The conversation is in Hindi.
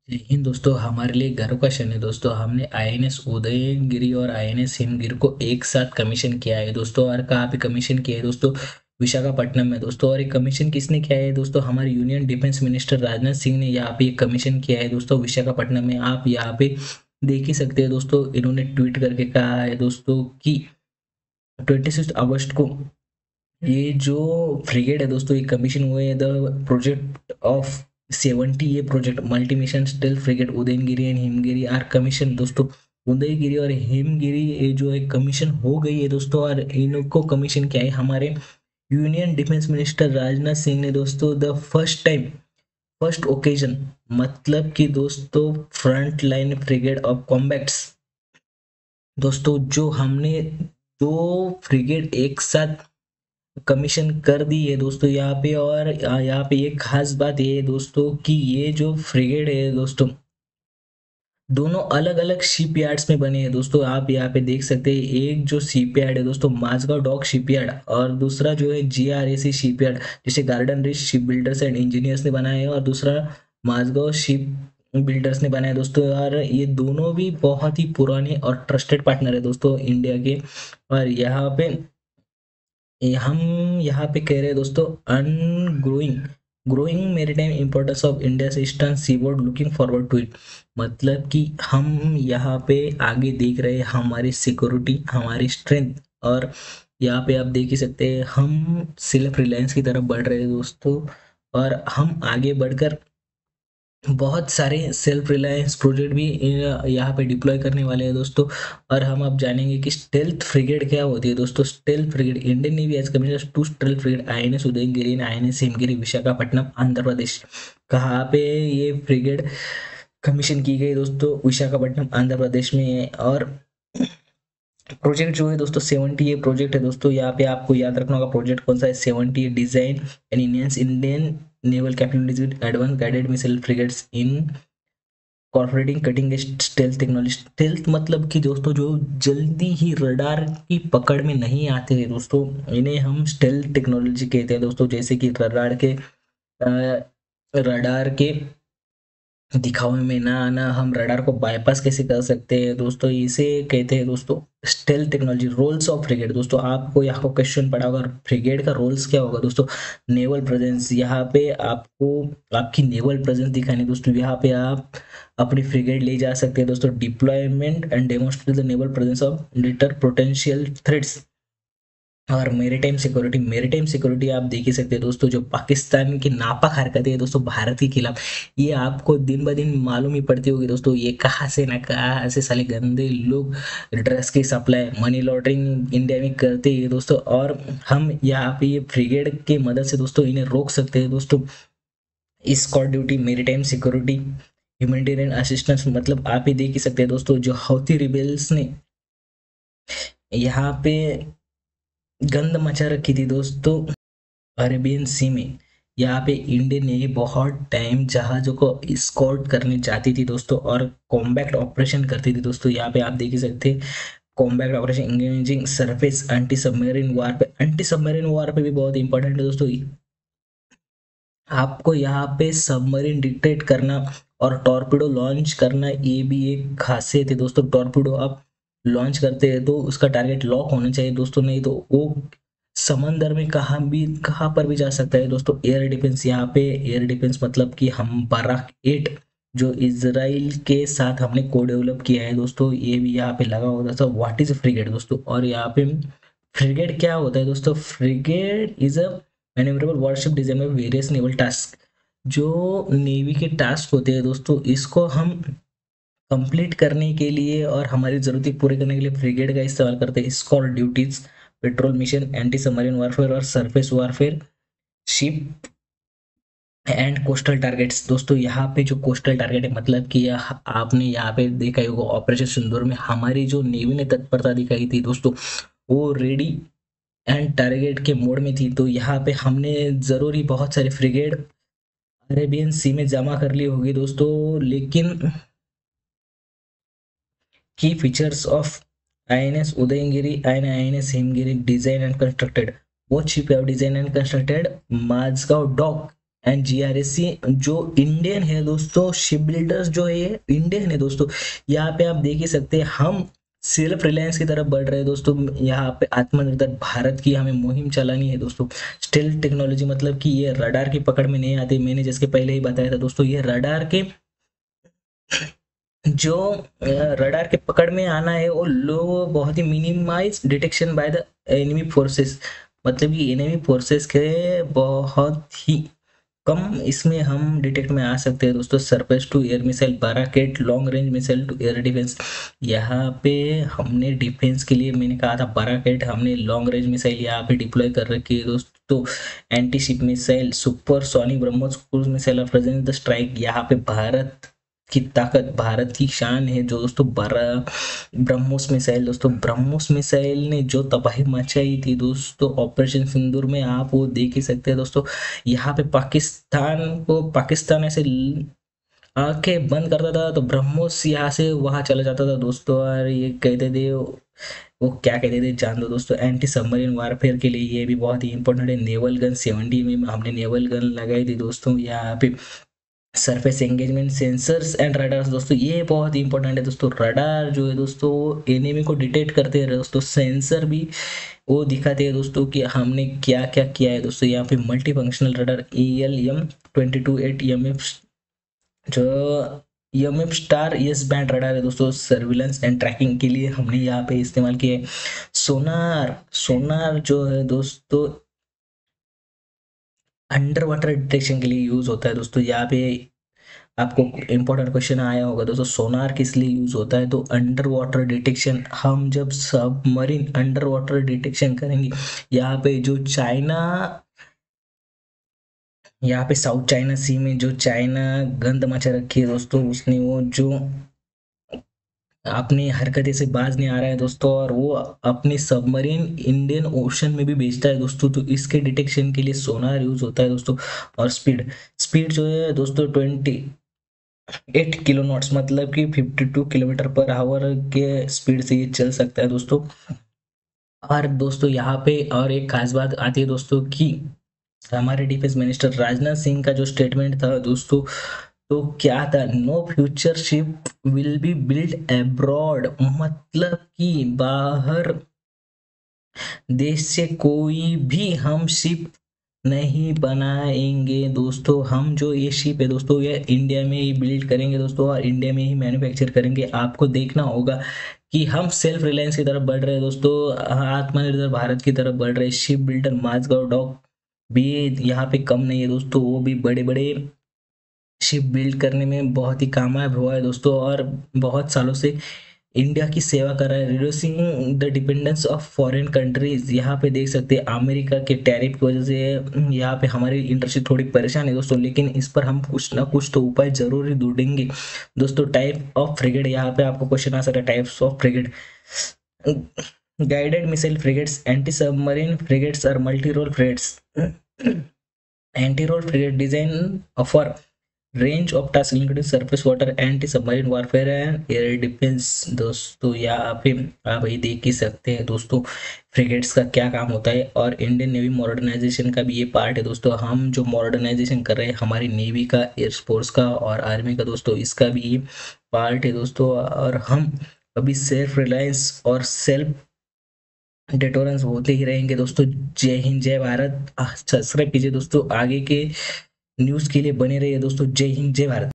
जय हिंद दोस्तों। हमारे लिए गर्व का क्षण है दोस्तों। हमने आईएनएस उदयगिरी और आईएनएस हिमगिरी को एक साथ कमीशन किया है दोस्तों। और कहाँ पे कमीशन किया है दोस्तों? विशाखापट्टनम में दोस्तों। और ये कमीशन किसने किया है दोस्तों? हमारे union defence minister Rajnath Singh ने यहाँ पे ये कमीशन किया है दोस्तों, विशाखापट्टनम में। आप यहाँ पे देख ही सकते हैं दोस्तों। इन्होंने ट्वीट करके कहा है दोस्तों कि 26 अगस्त को ये जो फ्रिगेट है दोस्तों, ये कमीशन हुए द प्रोजेक्ट ऑफ 70। ये project multi mission stealth frigate Udaygiri and Himgiri are commission दोस्तों। उदयगिरी और हिमगिरी ये जो है कमीशन हो गई है दोस्तों। और इनको कमीशन किया है हमारे union defence minister Rajnath Singh ने दोस्तों। The first time, first occasion, मतलब कि दोस्तों front line frigate of combats दोस्तों, जो हमने दो फ्रिगेट एक साथ कमीशन कर दी है दोस्तों यहाँ पे। और यहाँ पे एक खास बात ये है दोस्तों कि ये जो फ्रिगेट है दोस्तों, दोनों अलग अलग शिप यार्ड्स में बने हैं दोस्तों। आप यहाँ पे देख सकते हैं, एक जो शिप यार्ड है दोस्तों माझगांव डॉक शिप यार्ड, और दूसरा जो है जीआरएसी शिप यार्ड, जिसे garden rich ship builders and engineers ने बनाया है, और दूसरा माझगांव शिप बिल्डर्स ने बनाया है दोस्तों। और ये दोनों भी बहुत ही पुराने और ट्रस्टेड पार्टनर है दोस्तों इंडिया के। और यहाँ पे हम यहाँ पे कह रहे हैं दोस्तों, ongoing growing maritime importance of India eastern seaboard, looking forward to it. मतलब कि हम यहाँ पे आगे देख रहे हैं हमारी सिक्योरिटी, हमारी स्ट्रेंथ। और यहाँ पे आप देख ही सकते हैं हम सेल्फ रिलायंस की तरफ बढ़ रहे हैं दोस्तों। और हम आगे बढ़कर बहुत सारे सेल्फ रिलायंस प्रोजेक्ट भी यहाँ पे डिप्लॉय करने वाले हैं दोस्तों। और हम अब जानेंगे कि स्टेल्थ फ्रिगेट क्या होती है दोस्तों। Stealth frigate, Indian navy has commission two stealth frigate, INS Udaygiri and INS Himgiri, Visakhapatnam, Andhra Pradesh. कहाँ पे ये फ्रिगेट कमीशन की गई दोस्तों? विशाखापट्टनम, आंध्र प्रदेश में है। और प्रोजेक्ट जो है दोस्तों 70 ये प्रोजेक्ट है दोस्तों। यहाँ पे आपको याद रखना होगा प्रोजेक्ट कौन सा है। 70 design and Indians Indian naval capabilities with advance guided missile frigates incorporating cutting edge stealth technology. Stealth मतलब कि दोस्तों जो जल्दी ही रडार की पकड़ में नहीं आते हैं दोस्तों, इन्हें हम स्टेल्थ टेक्नोलॉजी कहते हैं दोस्तों। जैसे कि रडार के दिखावे में ना आना, हम रडार को बाईपास कैसे कर सकते हैं दोस्तों, इसे कहते हैं दोस्तों stealth technology. Roles of frigate दोस्तों, आपको यहाँ को क्वेश्चन पड़ा होगा फ्रिगेट का रोल्स क्या होगा दोस्तों। नेवल प्रेजेंस, यहाँ पे आपको आपकी नेवल प्रेजेंस दिखानी दोस्तों। यहाँ पे आप अपनी फ्रिगेट ले जा सकते हैं दोस्तों। Deployment and demonstrate the naval presence of deter potential threats. और मेरीटाइम सिक्योरिटी, मेरीटाइम सिक्योरिटी आप देख ही सकते हैं दोस्तों। जो पाकिस्तान की नापाक हरकतें है दोस्तों भारत के खिलाफ, ये आपको दिन ब दिन मालूम ही पड़ती होगी दोस्तों। ये कहाँ से ना कहाँ से साले गंदे लोग ड्रग्स की सप्लाई, मनी लॉन्ड्रिंग इंडिया में करते हैं दोस्तों। और हम यहाँ पे ये फ्रिगेड की मदद से दोस्तों इन्हें रोक सकते हैं दोस्तों। Escort duty, maritime security, humanitarian assistance, मतलब आप ही देख ही सकते हैं दोस्तों। जो हौती रिबेल्स ने यहाँ पे गंद मचा रखी थी दोस्तों अरेबियन सी में, यहाँ पे इंडियन नेवी बहुत टाइम जहाजों को स्कॉट करने जाती थी दोस्तों, और कॉम्बैक्ट ऑपरेशन करती थी दोस्तों। यहाँ पे आप देख ही सकते हैं combat operation engaging surface anti submarine war पे। एंटी सबमरीन वार पे भी बहुत इंपॉर्टेंट है दोस्तों। आपको यहाँ पे सबमरीन डिटेक्ट करना और टॉर्पिडो लॉन्च करना, ये भी एक खासियत है दोस्तों। टॉर्पिडो आप लॉन्च करते हैं तो उसका टारगेट लॉक होना चाहिए दोस्तों, नहीं तो वो समंदर में कहाँ पर भी जा सकता है दोस्तों। एयर डिफेंस, यहाँ पे एयर डिफेंस मतलब कि हम बाराक 8 जो इसराइल के साथ हमने को डेवलप किया है दोस्तों, ये भी यहाँ पे लगा होता था। व्हाट इज फ्रिगेट दोस्तों? और यहाँ पे फ्रिगेट क्या होता है दोस्तों? Frigate is a manoeuvrable worship design में वेरियस नेवल टास्क। जो नेवी के टास्क होते हैं दोस्तों, इसको हम कंप्लीट करने के लिए और हमारी जरूरतें पूरी करने के लिए फ्रिगेट का इस्तेमाल करते हैं। Escort duties, patrol mission, anti submarine warfare और surface warfare, ship and coastal targets दोस्तों। यहाँ पे जो कोस्टल टारगेट है, मतलब कि आपने यहाँ पे देखा ही होगा ऑपरेशन सिंदूर में हमारी जो नेवी ने तत्परता दिखाई थी दोस्तों, वो रेडी एंड टारगेट के मोड में थी। तो यहाँ पे हमने जरूरी बहुत सारे फ्रिगेट अरेबियन सी में जमा कर ली होगी दोस्तों। लेकिन की features of INS Udayagiri and INS Himgiri design and constructed. Both ship have designed and constructed Mazgaon dock and GRSC जो इंडियन है दोस्तों, शिप बिल्डर्स जो है ये इंडियन है दोस्तों। यहाँ पे आप देख ही सकते हैं हम सेल्फ रिलायंस की तरफ बढ़ रहे हैं दोस्तों। यहाँ पे आत्मनिर्भर भारत की हमें मुहिम चलानी है दोस्तों। स्टेल्थ टेक्नोलॉजी मतलब कि ये रडार की पकड़ में नहीं आती, मैंने जैसे पहले ही बताया था दोस्तों, ये रडार के जो रडार के पकड़ में आना है वो लो बहुत ही minimise detection by the enemy forces, मतलब कि एनिमी फोर्सेस के बहुत ही कम इसमें हम डिटेक्ट में आ सकते हैं दोस्तों। Surface to air missile Barak, long range missile to air defence. यहाँ पे हमने डिफेंस के लिए मैंने कहा था बाराकेट, हमने लॉन्ग रेंज मिसाइल यहाँ पे डिप्लॉय कर रखी है दोस्तों। Anti ship missile, super sonic BrahMos cruise missile of present the strike. यहाँ पे भारत की ताकत, भारत की शान है जो दोस्तों ब्रह्मोस मिसाइल दोस्तों, ब्रह्मोस मिसाइल ने जो तबाही मचाई थी दोस्तों ऑपरेशन सिंदूर में, आप वो देख ही सकते हैं दोस्तों। यहाँ पे पाकिस्तान ऐसे आंखें बंद करता था तो ब्रह्मोस यहाँ से वहां चला जाता था दोस्तों। और ये कहते थे वो क्या कहते थे जान दो दोस्तों, एंटी सबमरीन वारफेयर के लिए ये भी बहुत ही इंपॉर्टेंट है। नेवल गन 70 में हमने नेवल गन लगाई थी दोस्तों। यहाँ पे surface engagement sensors and radars दोस्तों, ये बहुत ही इंपॉर्टेंट है दोस्तों। रडार जो है दोस्तों एनिमी को डिटेक्ट करते हैं दोस्तों, सेंसर भी वो दिखाते हैं दोस्तों कि हमने क्या क्या किया है दोस्तों। यहाँ पे multi functional radar ELM-228 EMF, जो EMF star yes band radar है दोस्तों, सर्विलेंस एंड ट्रैकिंग के लिए हमने यहाँ पे इस्तेमाल किया है। सोनार, सोनार जो है दोस्तों अंडर वाटर डिटेक्शन के लिए यूज होता है दोस्तों। यहाँ पे आपको इंपॉर्टेंट क्वेश्चन आया होगा दोस्तों, सोनार किस लिए यूज होता है, तो अंडर वाटर डिटेक्शन। हम जब सबमरीन अंडर वाटर डिटेक्शन करेंगे, यहाँ पे जो चाइना, यहाँ पे साउथ चाइना सी में जो चाइना गंद मचा रखी है दोस्तों, उसने वो जो अपनी हरकतें से बाज नहीं आ रहा है दोस्तों, और वो अपनी सबमरीन इंडियन ओशन में भी भेजता है दोस्तों, तो इसके डिटेक्शन के लिए सोनार यूज होता है दोस्तों। और स्पीड, स्पीड जो है दोस्तों 8 किलो नॉट्स, मतलब कि 52 किलोमीटर पर आवर के स्पीड से ये चल सकता है दोस्तों। और दोस्तों यहाँ पे और एक खास बात आती है दोस्तों कि हमारे डिफेंस मिनिस्टर राजनाथ सिंह का जो स्टेटमेंट था दोस्तों, तो क्या था, no future ship will be build abroad, मतलब कि बाहर देश से कोई भी हम शिप नहीं बनाएंगे दोस्तों। हम जो ये शिप है दोस्तों ये इंडिया में ही बिल्ड करेंगे दोस्तों, और इंडिया में ही मैन्युफैक्चर करेंगे। आपको देखना होगा कि हम सेल्फ रिलायंस की तरफ बढ़ रहे हैं दोस्तों, आत्मनिर्भर भारत की तरफ बढ़ रहे हैं। शिप बिल्डर माझगांव डॉक भी यहाँ पे कम नहीं है दोस्तों, वो भी बड़े बड़े शिप बिल्ड करने में बहुत ही कामयाब हुआ है दोस्तों, और बहुत सालों से इंडिया की सेवा कर रहा है, reducing the dependence of foreign countries. यहाँ पे देख सकते हैं अमेरिका के टैरिफ की वजह से यहाँ पे हमारी इंडस्ट्री थोड़ी परेशान है दोस्तों, लेकिन इस पर हम कुछ ना कुछ तो उपाय जरूर ही ढूंढेंगे दोस्तों। टाइप ऑफ फ्रिगेट, यहाँ पे आपको क्वेश्चन आ सकता है, types of frigate. Guided missile frigates, anti submarine frigates और multi role frigates. Anti role frigate design for range of task including surface water, anti submarine warfare and air defence दोस्तों। यहाँ पे आप ये देख ही सकते हैं दोस्तों फ्रिगेट्स का क्या काम होता है, और इंडियन नेवी मॉडर्नाइजेशन का भी ये पार्ट है दोस्तों। हम जो मॉडर्नाइजेशन कर रहे हैं हमारी नेवी का, एयरफोर्स का और आर्मी का दोस्तों, इसका भी ये पार्ट है दोस्तों। और हम अभी सेल्फ रिलायंस और सेल्फ डिटोरेंस होते ही रहेंगे दोस्तों। जय हिंद, जय भारत। सब्सक्राइब कीजिए दोस्तों, आगे के न्यूज़ के लिए बने रहिए दोस्तों। जय हिंद, जय भारत।